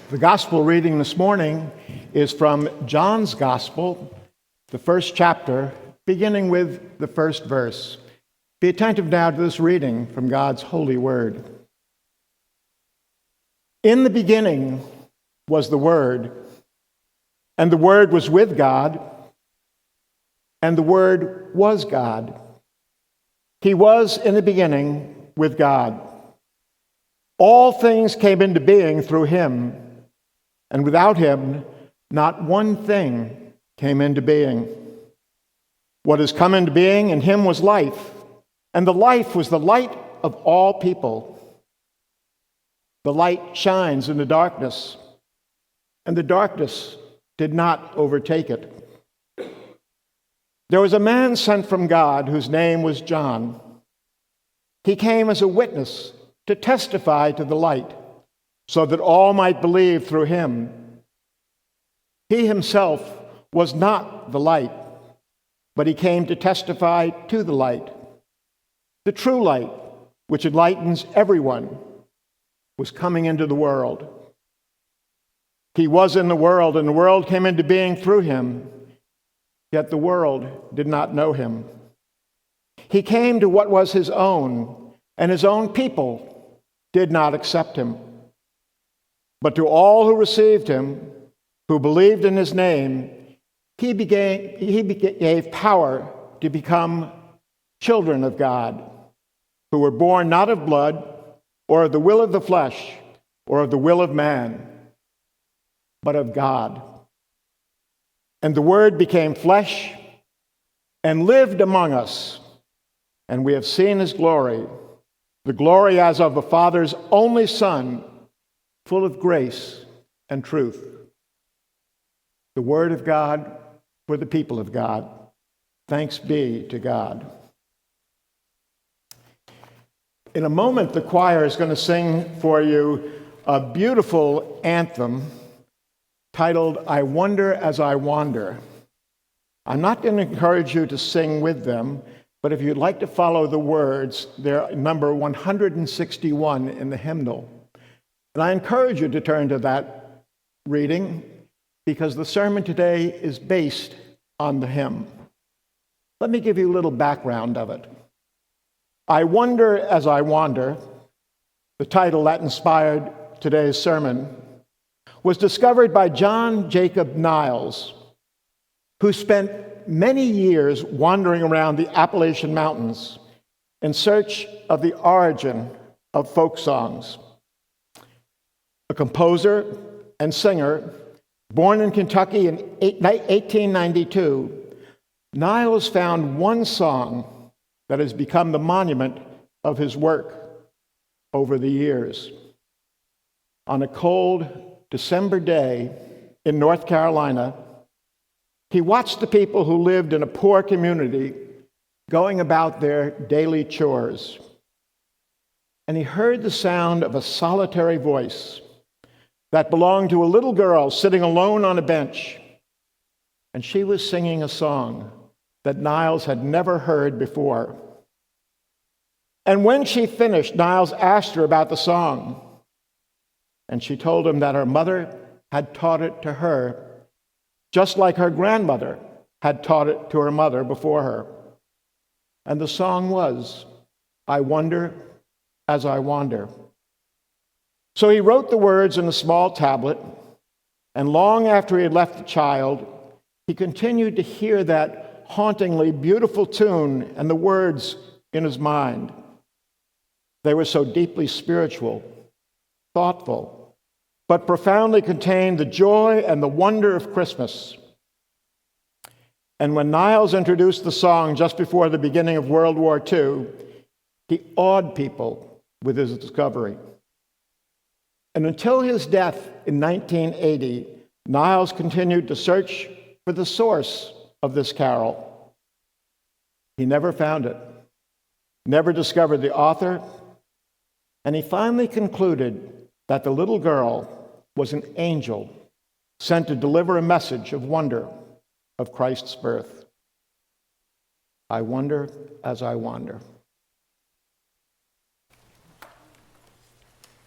The gospel reading this morning is from John's Gospel, the first chapter, beginning with the first verse. Be attentive now to this reading from God's holy word. In the beginning was the Word, and the Word was with God, and the Word was God. He was in the beginning with God. All things came into being through him, and without him, not one thing came into being. What has come into being in him was life, and the life was the light of all people. The light shines in the darkness, and the darkness did not overtake it. There was a man sent from God whose name was John. He came as a witness to testify to the light, so that all might believe through him. He himself was not the light, but he came to testify to the light. The true light, which enlightens everyone, was coming into the world. He was in the world, and the world came into being through him, yet the world did not know him. He came to what was his own, and his own people did not accept him. But to all who received him, who believed in his name, he gave power to become children of God, who were born not of blood, or of the will of the flesh, or of the will of man, but of God. And the Word became flesh and lived among us, and we have seen his glory, the glory as of the Father's only Son, full of grace and truth. The word of God for the people of God. Thanks be to God. In a moment, the choir is going to sing for you a beautiful anthem titled, "I Wonder as I Wander." I'm not going to encourage you to sing with them, but if you'd like to follow the words, they're number 161 in the hymnal. And I encourage you to turn to that reading because the sermon today is based on the hymn. Let me give you a little background of it. I Wonder as I Wander, the title that inspired today's sermon, was discovered by John Jacob Niles, who spent many years wandering around the Appalachian Mountains in search of the origin of folk songs. A composer and singer, born in Kentucky in 1892, Niles found one song that has become the monument of his work over the years. On a cold December day in North Carolina, he watched the people who lived in a poor community going about their daily chores. And he heard the sound of a solitary voice that belonged to a little girl sitting alone on a bench. And she was singing a song that Niles had never heard before. And when she finished, Niles asked her about the song. And she told him that her mother had taught it to her, just like her grandmother had taught it to her mother before her. And the song was, "I Wonder as I Wander." So he wrote the words in a small tablet, and long after he had left the child, he continued to hear that hauntingly beautiful tune and the words in his mind. They were so deeply spiritual, thoughtful, but profoundly contained the joy and the wonder of Christmas. And when Niles introduced the song just before the beginning of World War II, he awed people with his discovery. And until his death in 1980, Niles continued to search for the source of this carol. He never found it, never discovered the author, and he finally concluded that the little girl was an angel sent to deliver a message of wonder of Christ's birth. I wonder as I wander.